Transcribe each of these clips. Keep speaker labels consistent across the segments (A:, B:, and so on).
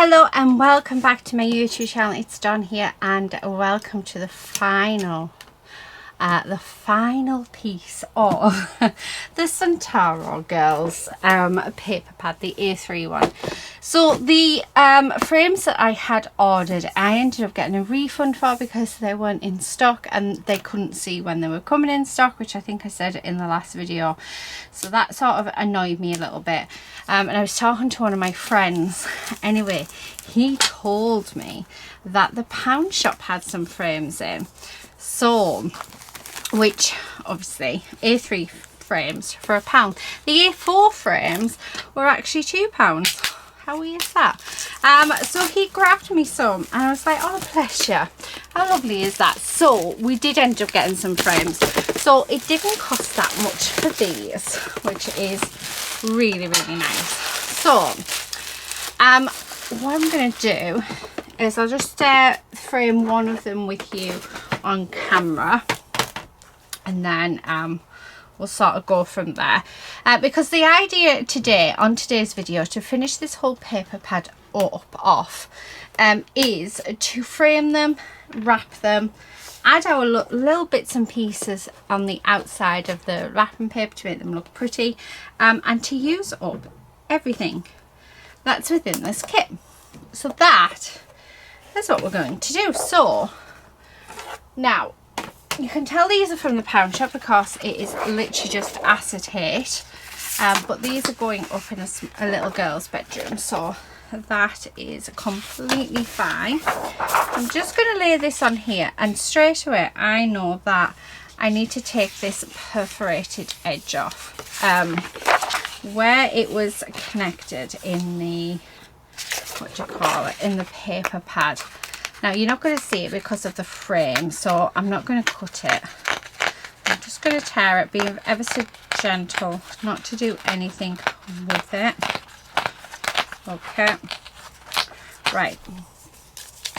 A: Hello and welcome back to my YouTube channel. It's Dawn here and welcome to the final piece of the Santoro girls paper pad, the A3 one. So the frames that I had ordered, I ended up getting a refund for because they weren't in stock and they couldn't see when they were coming in stock, which I think I said in the last video. So that sort of annoyed me a little bit. And I was talking to one of my friends. Anyway, he told me that the pound shop had some frames in. So, which obviously A3 frames for £1. The A4 frames were actually £2. How weird is that? So he grabbed me some and I was like, oh bless you, how lovely is that? So we did end up getting some frames. So it didn't cost that much for these, which is really nice. So what I'm going to do is I'll just frame one of them with you on camera, and then we'll sort of go from there, because the idea today on today's video, to finish this whole paper pad off, is to frame them, wrap them, add our little bits and pieces on the outside of the wrapping paper to make them look pretty, and to use up everything that's within this kit. So that is what we're going to do. So now you can tell these are from the pound shop because it is literally just acetate, but these are going up in a little girl's bedroom, so that is completely fine. I'm just going to lay this on here, and straight away I know that I need to take this perforated edge off where it was connected in the, what do you call it, in the paper pad. Now you're not going to see it because of the frame, so I'm not going to cut it. I'm just going to tear it, being ever so gentle, not to do anything with it. Okay, right,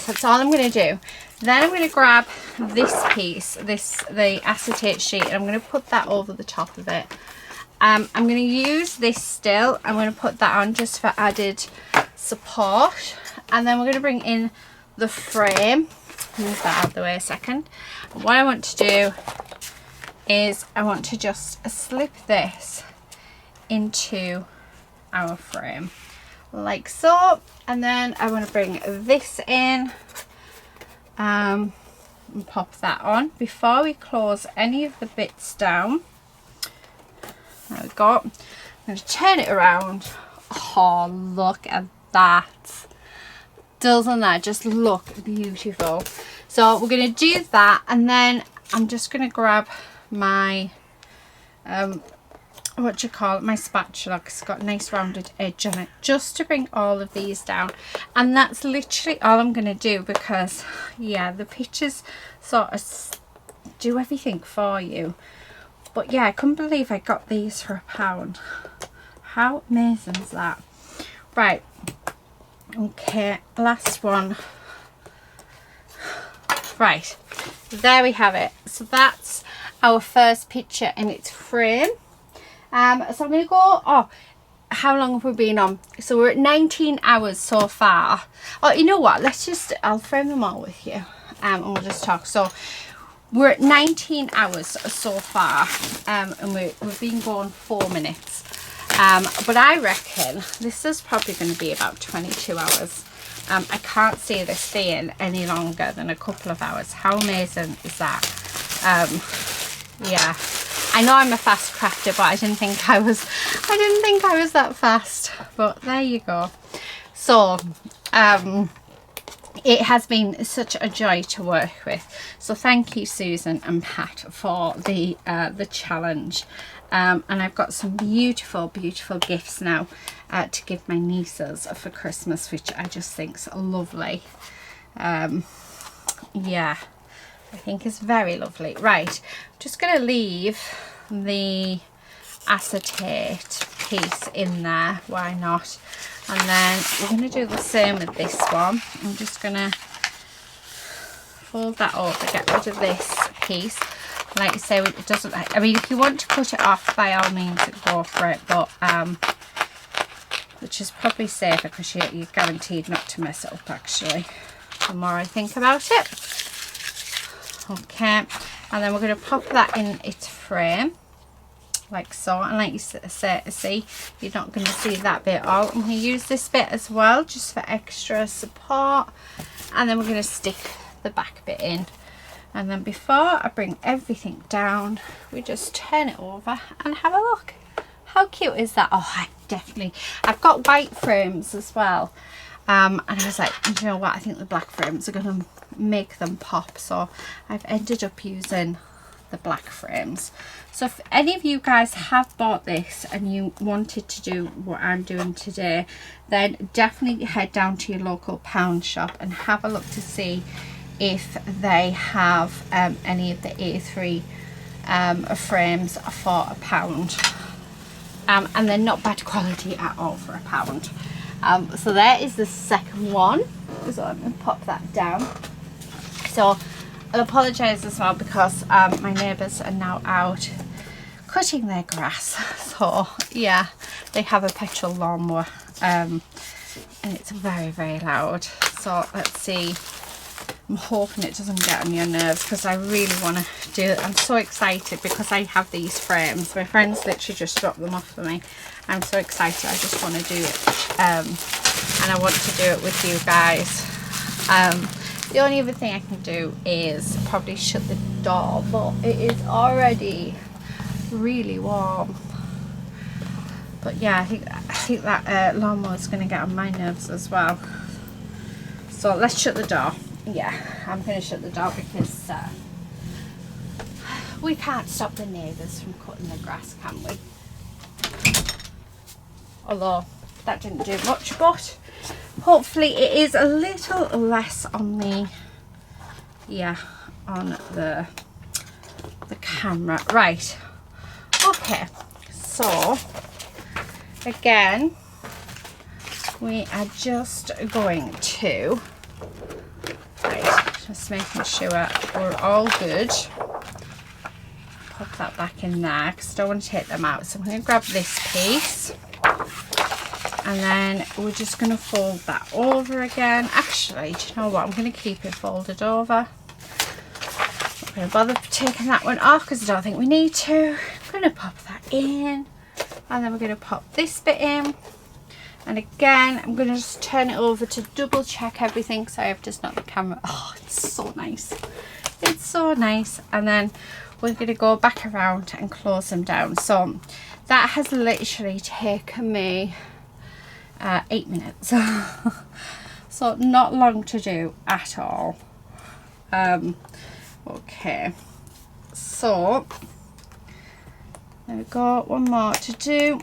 A: so that's all I'm going to do. Then I'm going to grab this piece, the acetate sheet, and I'm going to put that over the top of it. I'm going to use this still. I'm going to put that on just for added support, and then we're going to bring in the frame. Move that out of the way a second. And what I want to do is I want to just slip this into our frame like so, and then I want to bring this in and pop that on before we close any of the bits down. There we go. I'm going to turn it around. Oh, look at that. Doesn't that just look beautiful? So we're going to do that, and then I'm just going to grab my what do you call it, my spatula, because it's got a nice rounded edge on it, just to bring all of these down. And that's literally all I'm going to do, because yeah, the pictures sort of do everything for you. But yeah, I couldn't believe I got these for £1. How amazing is that? Right, okay, last one. Right, there we have it. So that's our first picture in its frame. So I'm going to go, oh, how long have we been on? So we're at 19 hours so far. Oh, you know what, I'll frame them all with you, and we'll just talk. So we're at 19 hours so far, and we've been going 4 minutes. But I reckon this is probably going to be about 22 hours. I can't see this being any longer than a couple of hours. How amazing is that? Yeah, I know I'm a fast crafter, but I didn't think I was that fast. But there you go. So it has been such a joy to work with. So thank you, Susan and Pat, for the challenge. And I've got some beautiful gifts now to give my nieces for Christmas, which I just think's lovely. Yeah, I think is very lovely. Right, just going to leave the acetate piece in there, why not? And then we're going to do the same with this one. I'm just going to fold that over, get rid of this piece. Like I say, it doesn't, I mean, if you want to cut it off, by all means go for it, but which is probably safer because you're guaranteed not to mess it up actually, the more I think about it. Okay, and then we're going to pop that in its frame like so, and like you see, you're not going to see that bit out. I'm going to use this bit as well just for extra support, and then we're going to stick the back bit in. And then before I bring everything down, we just turn it over and have a look. How cute is that? Oh, I've got white frames as well, and I was like, you know what, I think the black frames are going to make them pop, so I've ended up using the black frames. So if any of you guys have bought this and you wanted to do what I'm doing today, then definitely head down to your local pound shop and have a look to see if they have any of the A3 frames for £1. And they're not bad quality at all for £1. So there is the second one. So I'm going to pop that down. So I'll apologise as well because my neighbours are now out cutting their grass. So yeah, they have a petrol lawnmower and it's very, very loud. So let's see. I'm hoping it doesn't get on your nerves because I really want to do it. I'm so excited because I have these frames. My friends literally just dropped them off for me. I'm so excited. I just want to do it. And I want to do it with you guys. The only other thing I can do is probably shut the door, but it is already really warm. But yeah, I think that lawnmower is going to get on my nerves as well. So let's shut the door. Yeah, I'm going to shut the door because we can't stop the neighbours from cutting the grass, can we? Although that didn't do much, but hopefully it is a little less on the, yeah, on the camera. Right, okay, so again, we are just going to, right, just making sure we're all good. Pop that back in there because I don't want to take them out. So I'm going to grab this piece and then we're just going to fold that over again. Actually, do you know what? I'm going to keep it folded over. I'm not going to bother taking that one off because I don't think we need to. I'm going to pop that in and then we're going to pop this bit in. And again, I'm going to just turn it over to double check everything. So I have just knocked the camera. Oh, it's so nice. It's so nice. And then we're going to go back around and close them down. So that has literally taken me 8 minutes. So not long to do at all. Okay. So there we go. One more to do.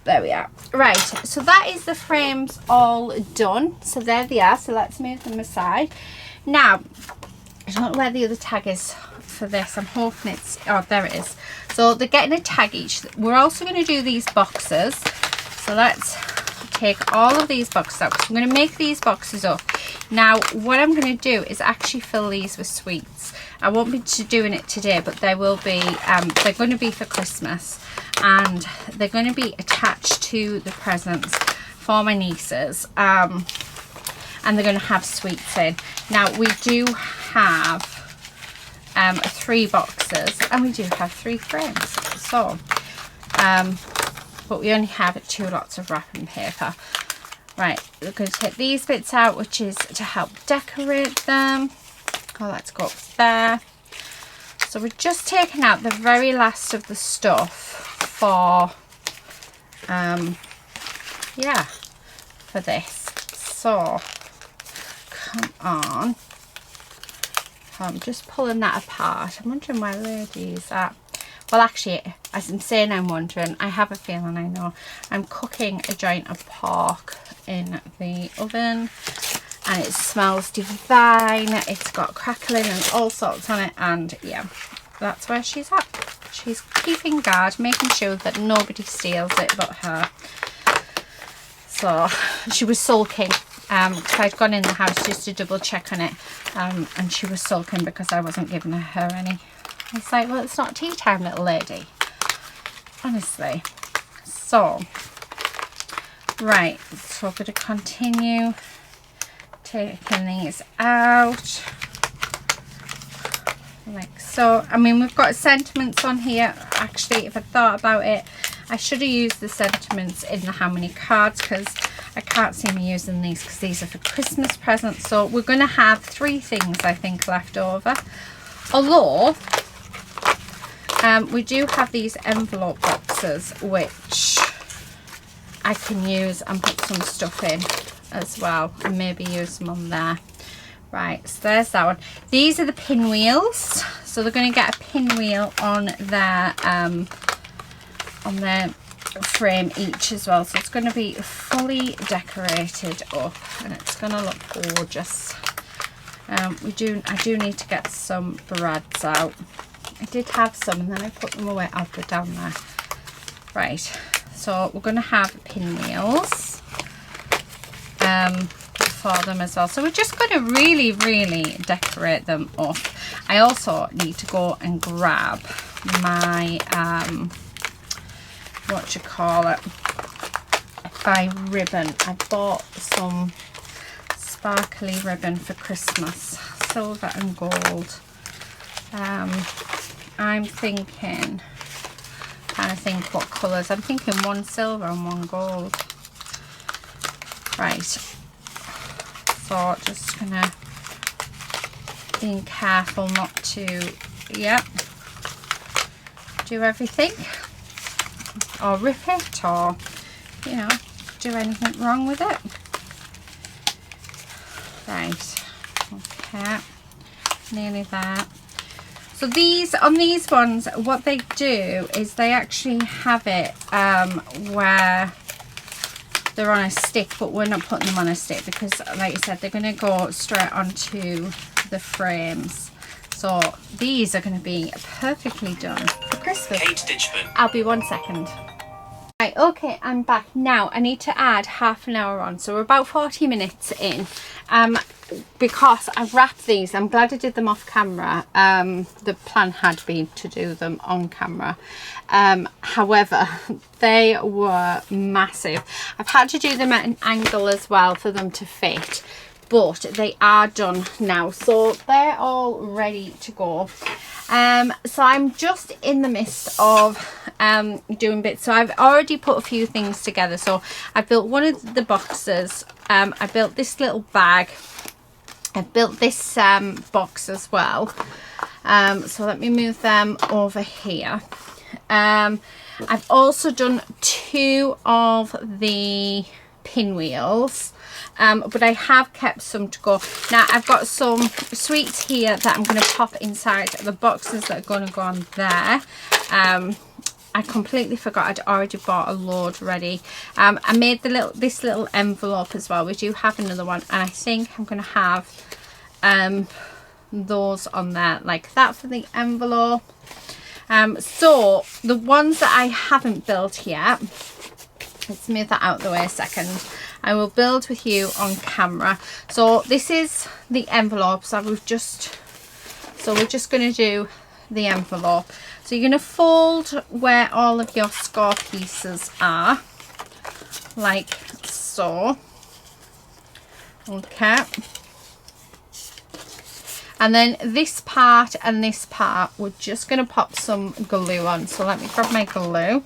A: There we are. Right, so that is the frames all done. So there they are. So let's move them aside. Now, I don't know where the other tag is for this. I'm hoping it's, oh, there it is. So they're getting a tag each. We're also going to do these boxes. So let's take all of these boxes out because I'm going to make these boxes up. Now, what I'm going to do is actually fill these with sweets. I won't be doing it today, but they will be, they're going to be for Christmas. And they're going to be attached to the presents for my nieces. And they're going to have sweets in. Now, we do have 3 boxes and we do have 3 frames. So, but we only have 2 lots of wrapping paper. Right, we're going to take these bits out, which is to help decorate them. Oh, let's go up there. So we're just taking out the very last of the stuff for, yeah, for this. So, come on. I'm just pulling that apart. I'm wondering where Lady's at. Well, actually, as I'm saying I'm wondering, I have a feeling I know. I'm cooking a joint of pork in the oven and it smells divine. It's got crackling and all sorts on it, and yeah, that's where she's at. She's keeping guard, making sure that nobody steals it but her. So she was sulking because I'd gone in the house just to double check on it, and she was sulking because I wasn't giving her any. I was like, well, it's not tea time, little lady. Honestly. So Right, so we're going to continue taking these out like so. I mean, we've got sentiments on here. Actually, if I thought about it, I should have used the sentiments in the how many cards, because I can't see me using these because these are for Christmas presents. So we're going to have 3 things I think left over, although we do have these envelope boxes which I can use and put some stuff in as well, and maybe use them on there. Right, so there's that one. These are the pinwheels, so they're going to get a pinwheel on their frame each as well, so it's going to be fully decorated up and it's going to look gorgeous. I do need to get some brads out. I did have some and then I put them away. I'll put down there. Right, so we're going to have pinwheels for them as well, so we're just going to really decorate them up. I also need to go and grab my my ribbon. I bought some sparkly ribbon for Christmas, silver and gold. I'm thinking, trying to think what colours. I'm thinking one silver and one gold. Right, so just gonna being careful not to do everything or rip it, or you know, do anything wrong with it. Right, okay, nearly there. So these, on these ones, what they do is they actually have it where they're on a stick, but we're not putting them on a stick because, like I said, they're going to go straight onto the frames. So these are going to be perfectly done for Christmas. I'll be 1 second. Right, okay, I'm back now. I need to add half an hour on, so we're about 40 minutes in. Because I've wrapped these, I'm glad I did them off camera. The plan had been to do them on camera. However, they were massive. I've had to do them at an angle as well for them to fit, but they are done now, so they're all ready to go. So I'm just in the midst of doing bits. So I've already put a few things together. So I built one of the boxes. I built this little bag. I built this box as well. So let me move them over here. I've also done 2 of the pinwheels. But I have kept some to go. Now I've got some sweets here that I'm going to pop inside the boxes that are going to go on there. I completely forgot I'd already bought a load ready. I made this little envelope as well. We do have another one, and I think I'm going to have those on there like that for the envelope. So the ones that I haven't built yet, let's move that out of the way a second. I will build with you on camera. So this is the envelope. So we're just going to do the envelope. So you're going to fold where all of your score pieces are, like so. Okay. And then this part and this part, we're just going to pop some glue on. So let me grab my glue.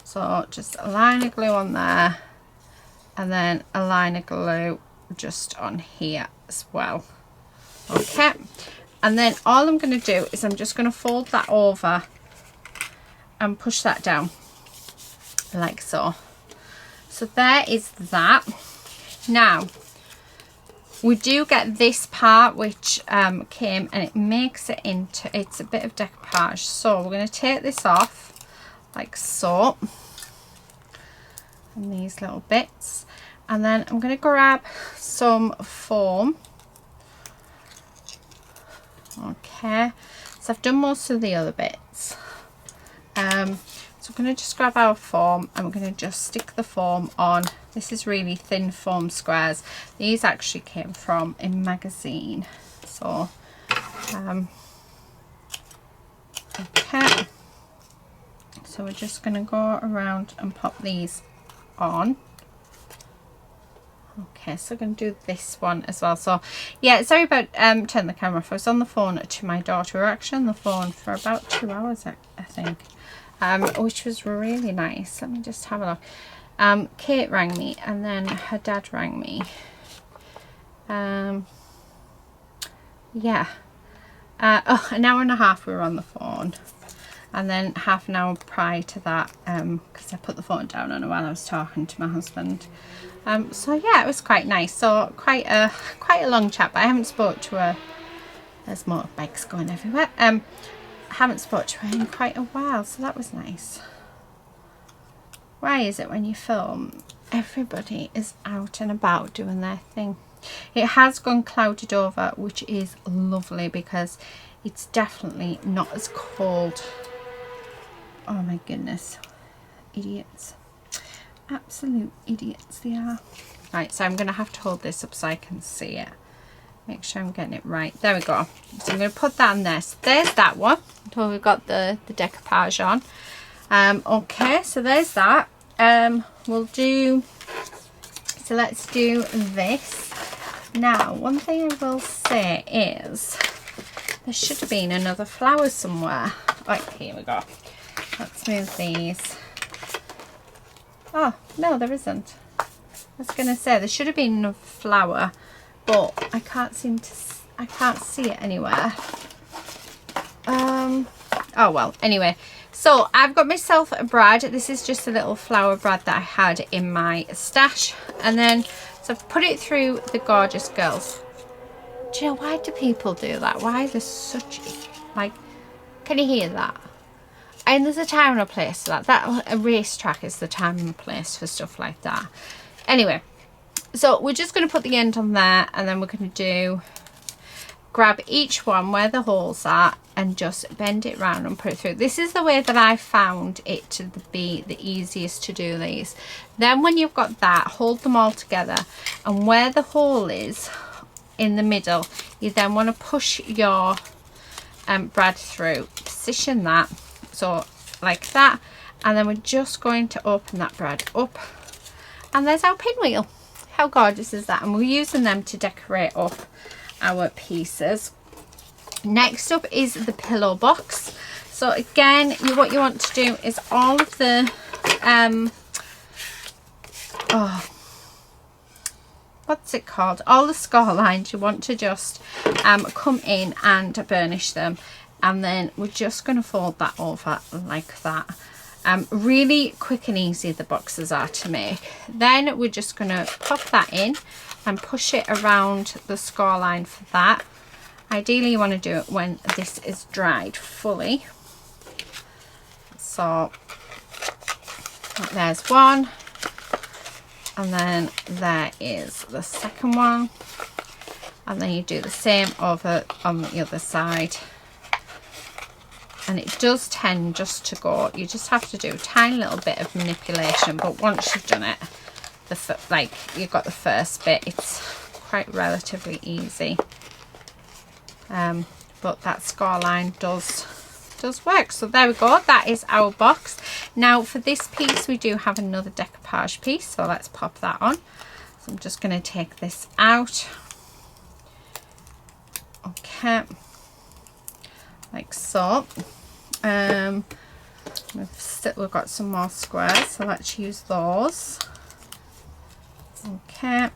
A: So just a line of glue on there, and then a line of glue just on here as well. Okay, and then all I'm going to do is I'm just going to fold that over and push that down like so. So there is that. Now we do get this part which came, and it makes it into, it's a bit of decoupage. So we're going to take this off like so, and these little bits, and then I'm going to grab some foam. Okay, so I've done most of the other bits. So I'm going to just grab our foam and we're going to just stick the foam on. This is really thin foam squares. These actually came from a magazine. So okay, so we're just going to go around and pop these on Okay, so I'm going to do this one as well. So yeah, sorry about turning the camera off. I was on the phone to my daughter. We were actually on the phone for about 2 hours, I think, which was really nice. Let me just have a look. Kate rang me, and then her dad rang me. Yeah, an hour and a half we were on the phone, and then half an hour prior to that, because I put the phone down on her while I was talking to my husband. So yeah, it was quite nice. So quite a long chat, but I haven't spoke to her. There's motorbikes going everywhere. I haven't spoke to her in quite a while, so that was nice. Why is it when you film, everybody is out and about doing their thing? It has gone clouded over, which is lovely because it's definitely not as cold. Oh my goodness, idiots. Absolute idiots they are. Right, so I'm going to have to hold this up so I can see it. Make sure I'm getting it right. There we go. So I'm going to put that in there. So there's that one. So we've got the decoupage on. Okay, so there's that. We'll do... So let's do this. Now, one thing I will say is there should have been another flower somewhere. Right, here we go. Let's move these. Oh, no, there isn't. I was going to say there should have been another flower, but I can't see it anywhere. Oh well, anyway. So I've got myself a brad. This is just a little flower brad that I had in my stash. And then, so I've put it through the Gorgeous Girls. Do you know, why do people do that? Why is there such, like, can you hear that? And there's a time and a place for that. A racetrack is the time and place for stuff like that. Anyway, so we're just going to put the end on there, and then we're going to grab each one where the holes are and just bend it round and put it through. This is the way that I found it to be the easiest to do these. Then when you've got that, hold them all together, and where the hole is in the middle, you then want to push your brad through. Position that, so like that, and then we're just going to open that brad up, and there's our pinwheel. How gorgeous is that? And we're using them to decorate up our pieces. Next up is the pillow box. So again, what you want to do is all of the what's it called, all the score lines, you want to just come in and burnish them, and then we're just going to fold that over like that. Really quick and easy the boxes are to make. Then we're just going to pop that in and push it around the score line for that. Ideally you want to do it when this is dried fully. So there's one, and then there is the second one, and then you do the same over on the other side. And it does tend just to go, you just have to do a tiny little bit of manipulation, but once you've done it, like you've got the first bit, it's quite relatively easy. But that score line does work. So there we go, that is our box. Now for this piece we do have another decoupage piece, so let's pop that on. So I'm just going to take this out. Okay, like so. We've got some more squares, so let's use those. Okay,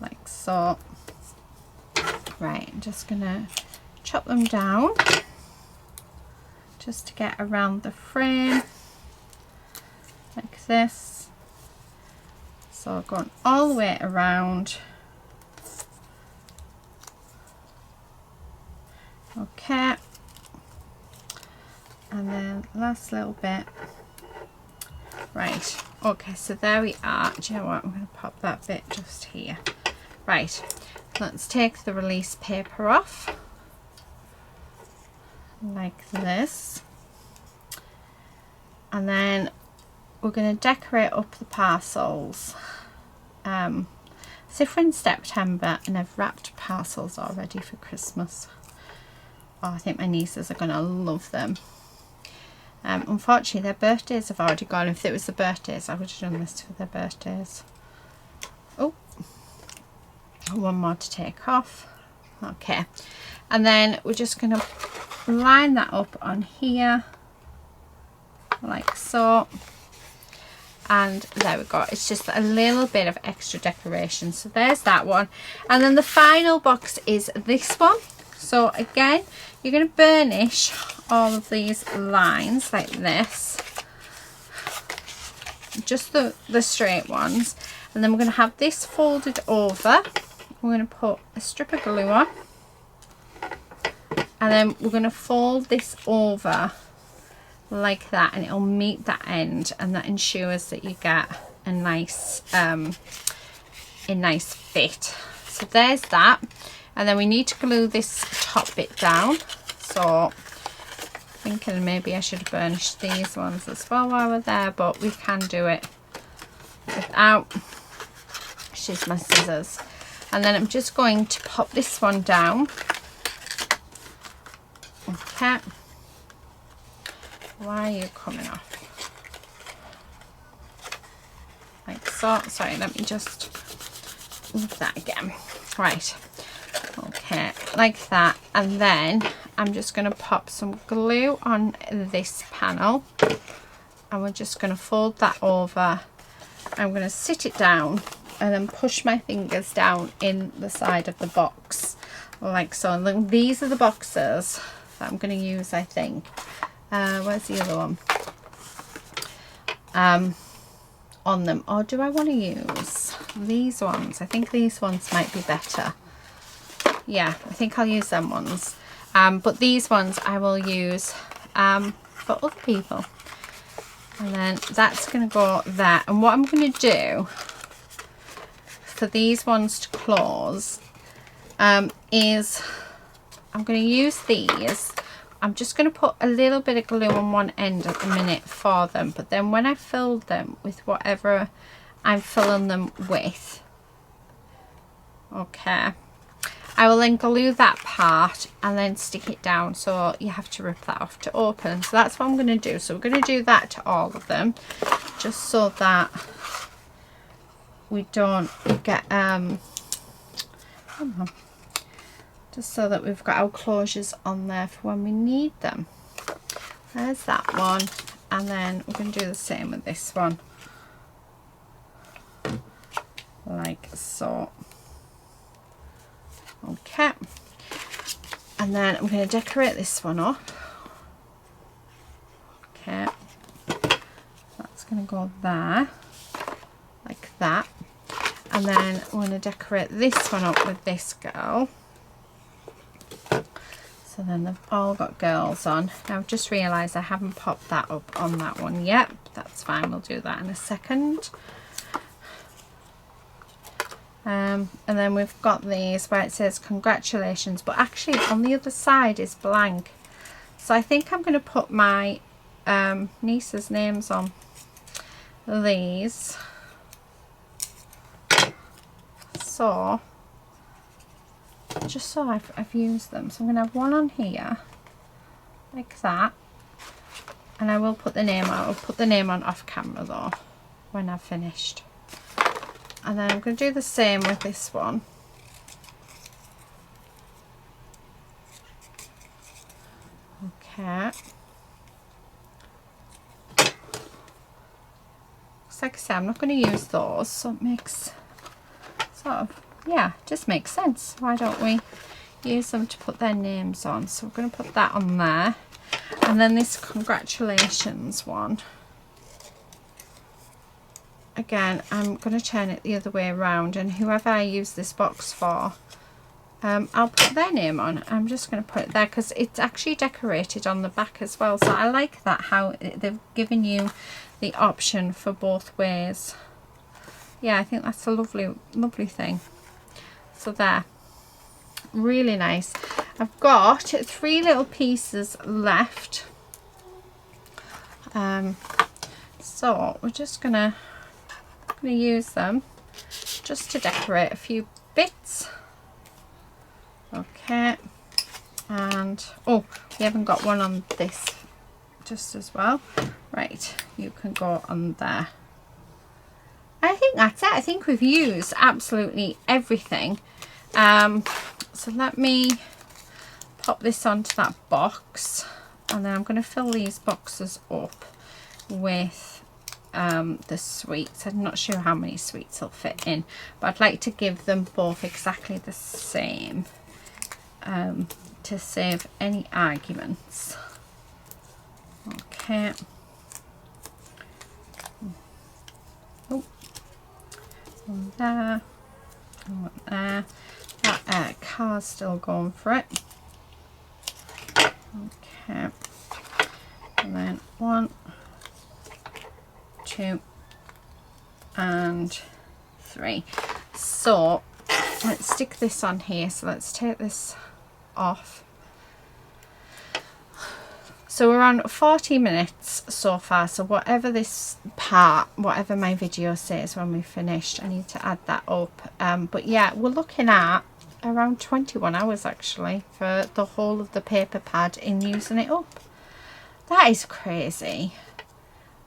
A: like so. Right, I'm just gonna chop them down just to get around the frame like this. So going all the way around. Okay, and then last little bit. Right, okay, so there we are. Do you know what, I'm going to pop that bit just here. Right, let's take the release paper off like this, and then we're going to decorate up the parcels. So we're in September and I've wrapped parcels already for Christmas. Oh, I think my nieces are going to love them. Unfortunately their birthdays have already gone. If it was the birthdays, I would have done this for their birthdays. Oh, one more to take off. Okay, and then we're just going to line that up on here like so, and there we go. It's just a little bit of extra decoration. So there's that one, and then the final box is this one. So again, you're going to burnish all of these lines like this, just the straight ones, and then we're going to have this folded over. We're going to put a strip of glue on, and then we're going to fold this over like that, and it'll meet that end, and that ensures that you get a nice fit. So there's that, and then we need to glue this top bit down. So thinking maybe I should burnish these ones as well while we're there, but we can do it without. She's my scissors. And then I'm just going to pop this one down. Okay. Why are you coming off? Like so. Sorry, let me just move that again. Right. Okay, like that. And then I'm just going to pop some glue on this panel, and we're just going to fold that over. I'm going to sit it down and then push my fingers down in the side of the box like so. And then these are the boxes that I'm going to use, I think. Where's the other one? On them, or do I want to use these ones? I think these ones might be better. Yeah, I think I'll use them ones. But these ones I will use for other people. And then that's going to go there. And what I'm going to do for these ones to close is I'm going to use these. I'm just going to put a little bit of glue on one end at the minute for them. But then when I fill them with whatever I'm filling them with, okay, I will then glue that part and then stick it down, so you have to rip that off to open. So that's what I'm going to do. So we're going to do that to all of them, just so that we don't get just so that we've got our closures on there for when we need them. There's that one, and then we're going to do the same with this one, like so. Okay, and then I'm going to decorate this one up. Okay, that's going to go there like that, and then I'm going to decorate this one up with this girl. So then they've all got girls on. Now I've just realised I haven't popped that up on that one yet. That's fine, we'll do that in a second. And then we've got these where it says congratulations, but actually on the other side is blank. So I think I'm going to put my niece's names on these. So just so I've used them. So I'm going to have one on here like that, and I will put the name on. I'll put the name on off camera though when I've finished. And then I'm going to do the same with this one. Okay. Looks like I say I'm not going to use those, so it makes sort of, yeah, just makes sense. Why don't we use them to put their names on? So we're going to put that on there. And then this congratulations one. Again, I'm going to turn it the other way around, and whoever I use this box for, I'll put their name on. I'm just going to put it there because it's actually decorated on the back as well. So I like that, how they've given you the option for both ways. Yeah, I think that's a lovely, lovely thing. So there, really nice. I've got 3 little pieces left. So we're just gonna use them just to decorate a few bits. Okay, and oh, we haven't got one on this just as well. Right, you can go on there. I think that's it. I think we've used absolutely everything. So let me pop this onto that box, and then I'm going to fill these boxes up with the sweets. I'm not sure how many sweets will fit in, but I'd like to give them both exactly the same to save any arguments. Okay. Oh, one there, one there. That car's still going for it. Okay, and then 1, 2, and 3. So let's stick this on here. So let's take this off. So we're on 40 minutes so far. So whatever this part, whatever my video says when we've finished, I need to add that up. But yeah, we're looking at around 21 hours actually for the whole of the paper pad in using it up. That is crazy.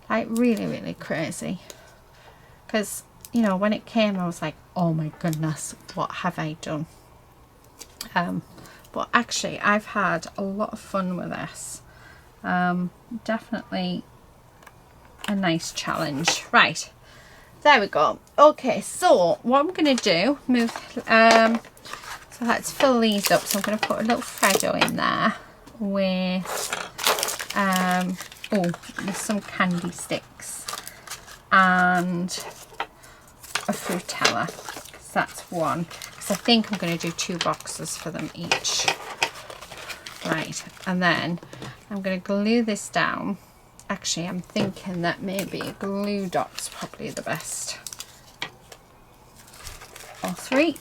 A: Like really crazy. Because, you know, when it came I was like, oh my goodness, what have I done? But actually I've had a lot of fun with this. Definitely a nice challenge. Right, there we go. Okay, so what I'm going to do, so let's fill these up. So I'm going to put a little Freddo in there with with some candy sticks and a Frutella. So that's one. Because I think I'm going to do 2 boxes for them each. Right, and then I'm going to glue this down. Actually, I'm thinking that maybe a glue dot's probably the best. Or 3.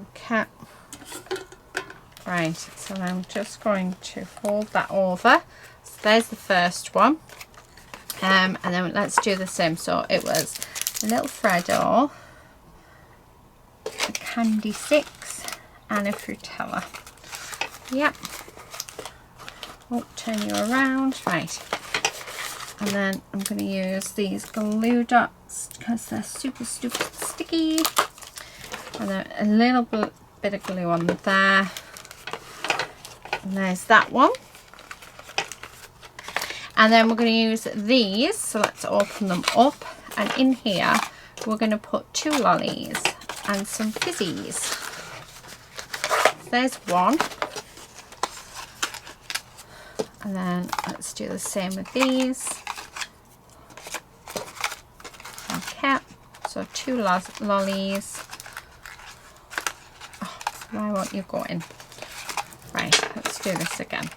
A: Okay. Right, so I'm just going to fold that over. So there's the first one. And then let's do the same. So it was a little Freddo, a candy sticks, and a Frutella. Yep. Oh, turn you around. Right. And then I'm going to use these glue dots because they're super sticky. And then a little bit of glue on there. And there's that one. And then we're going to use these. So let's open them up. And in here, we're going to put 2 lollies and some fizzies. So there's one. And then let's do the same with these. Okay, so 2 lollies. Oh, why won't you go in? Right, let's do this again.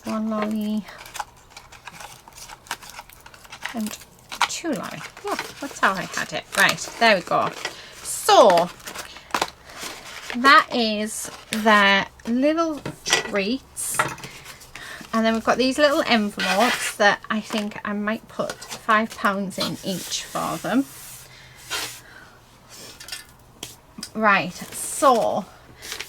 A: 1 lolly and 2 lolly. Oh, that's how I had it. Right, there we go. So that is their little treats. And then we've got these little envelopes that I think I might put £5 in each for them. Right, so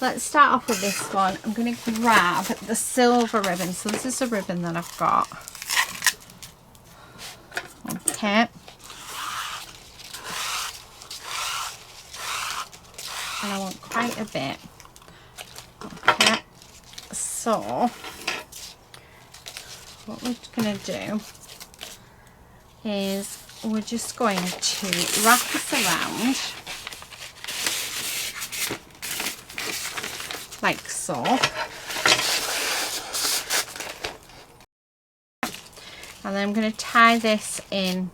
A: let's start off with this one. I'm going to grab the silver ribbon. So this is a ribbon that I've got. Okay. And I want quite a bit. Okay. So what we're going to do is we're just going to wrap this around like so. And then I'm going to tie this in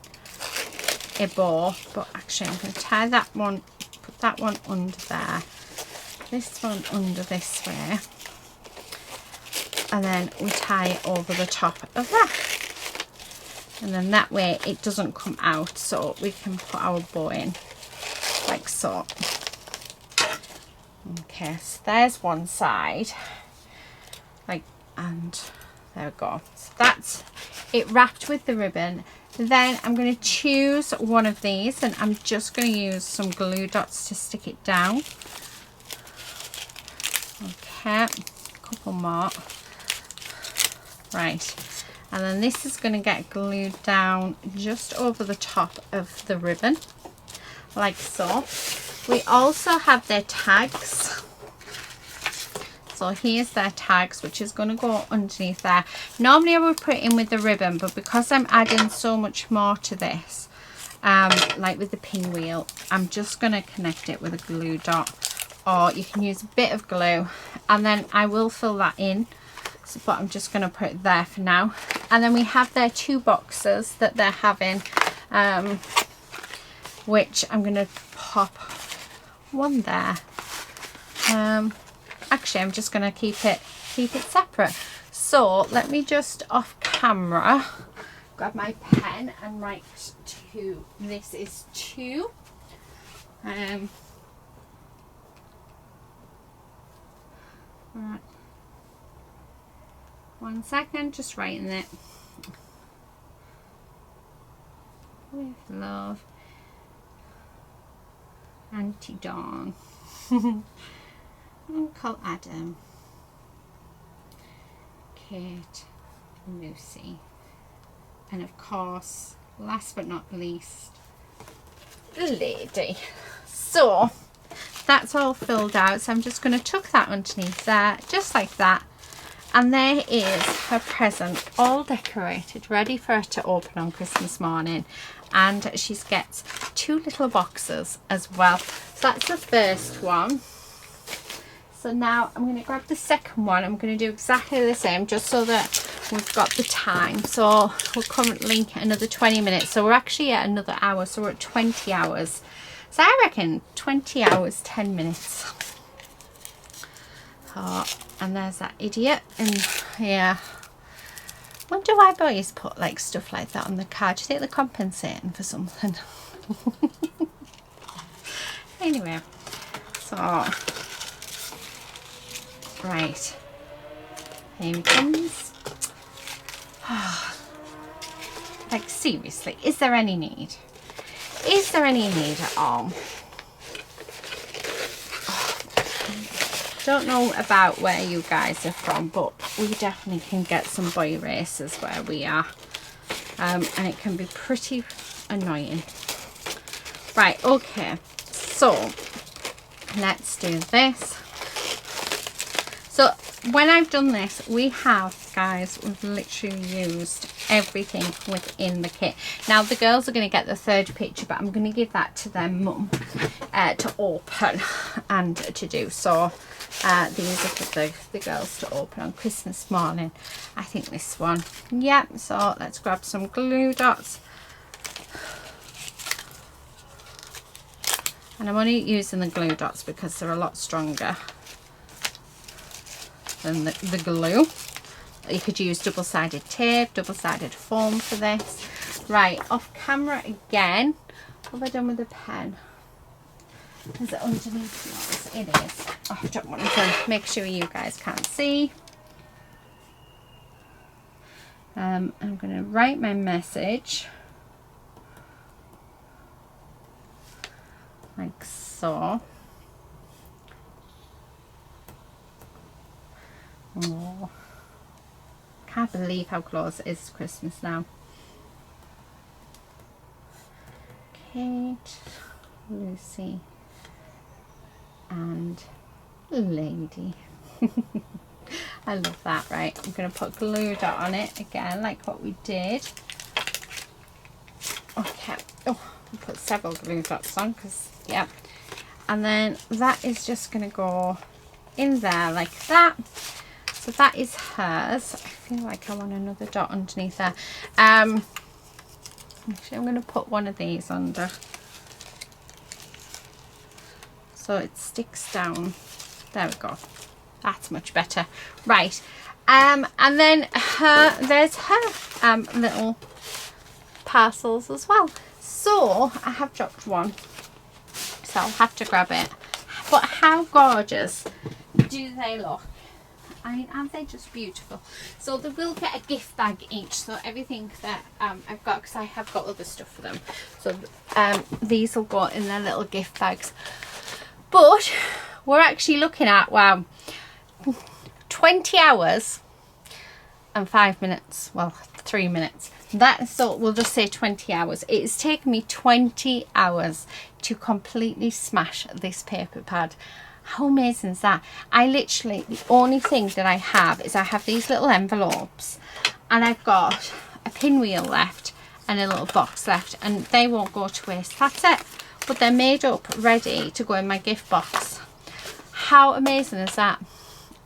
A: a bow, but actually I'm going to tie that one, put that one under there, this one under this way, and then we tie it over the top of that. And then that way it doesn't come out, so we can put our bow in like so. Okay, so there's one side, like, and there we go. So that's it wrapped with the ribbon. Then I'm going to choose one of these, and I'm just going to use some glue dots to stick it down. Okay, a couple more. Right, And then this is going to get glued down just over the top of the ribbon, like so. We also have their tags. So here's their tags, which is going to go underneath there. Normally I would put it in with the ribbon, but because I'm adding so much more to this, like with the pinwheel, I'm just going to connect it with a glue dot, or you can use a bit of glue, and then I will fill that in. So, but I'm just going to put it there for now. And then we have their 2 boxes that they're having, which I'm going to pop one there. Actually, I'm just going to keep it separate. So let me just off camera grab my pen and write 2. This is 2. Right. 1 second, just writing it. With love, Auntie Dawn. Uncle Adam, Kate, Lucy, and of course, last but not least, the lady. So that's all filled out, so I'm just going to tuck that underneath there, just like that. And there is her present, all decorated, ready for her to open on Christmas morning. And she gets 2 little boxes as well. So that's the first one. So now I'm going to grab the second one. I'm going to do exactly the same, just so that we've got the time. So we're currently another 20 minutes. So we're actually at another hour. So we're at 20 hours. So I reckon 20 hours, 10 minutes. Oh, and there's that idiot. And yeah. Wonder why boys put like stuff like that on the card. Do you think they're compensating for something? Anyway. So. Right, here he comes. Like seriously, is there any need? Is there any need at all? Don't know about where you guys are from, but we definitely can get some boy races where we are, and it can be pretty annoying. Right, okay, so let's do this. So when I've done this, we have, guys, we've literally used everything within the kit. Now the girls are going to get the 3rd picture, but I'm going to give that to their mum to open and to do. So these are for the girls to open on Christmas morning. I think this one. Yep, so let's grab some glue dots. And I'm only using the glue dots because they're a lot stronger than the glue. You could use double-sided tape, double-sided foam for this. Right, off camera again. What have I done with the pen? Is it underneath yours? It is. Oh, I don't want to make sure you guys can't see. I'm going to write my message like so. Oh, can't believe how close it is to Christmas now. Kate, Lucy, and Lady. I love that. Right, I'm going to put glue dot on it again, like what we did. Okay. Oh, I put several glue dots on because, yeah. And then that is just going to go in there like that. So that is hers. I feel like I want another dot underneath there. Actually, I'm going to put one of these under, so it sticks down. There we go. That's much better. Right. And then there's her little parcels as well. So I have dropped one, so I'll have to grab it. But how gorgeous do they look? I mean, aren't they just beautiful? So they will get a gift bag each. So everything that I've got, because I have got other stuff for them. So these will go in their little gift bags. But we're actually looking at, wow, 20 hours and 5 minutes. Well, 3 minutes. So we'll just say 20 hours. It has taken me 20 hours to completely smash this paper pad. How amazing is that? I literally, the only thing that I have is I have these little envelopes, and I've got a pinwheel left and a little box left, and they won't go to waste. That's it. But they're made up, ready to go in my gift box. How amazing is that?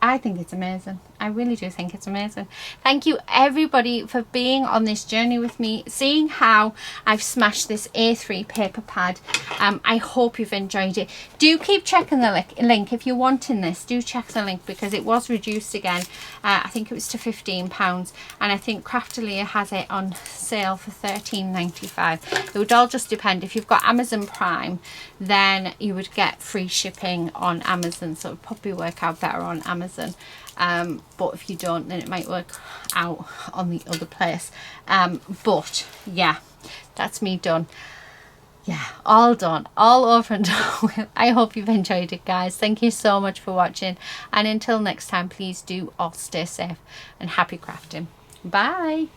A: I think it's amazing. I really do think it's amazing. Thank you everybody for being on this journey with me, seeing how I've smashed this A3 paper pad. I hope you've enjoyed it. Do keep checking the link if you're wanting this. Do check the link, because it was reduced again. I think it was to £15, and I think Craftily has it on sale for £13.95. It would all just depend. If you've got Amazon Prime, then you would get free shipping on Amazon, so it would probably work out better on Amazon. But if you don't, then it might work out on the other place. But yeah, that's me done. Yeah, all done, all over and done with. I hope you've enjoyed it, guys. Thank you so much for watching, and until next time, please do all stay safe and happy crafting. Bye.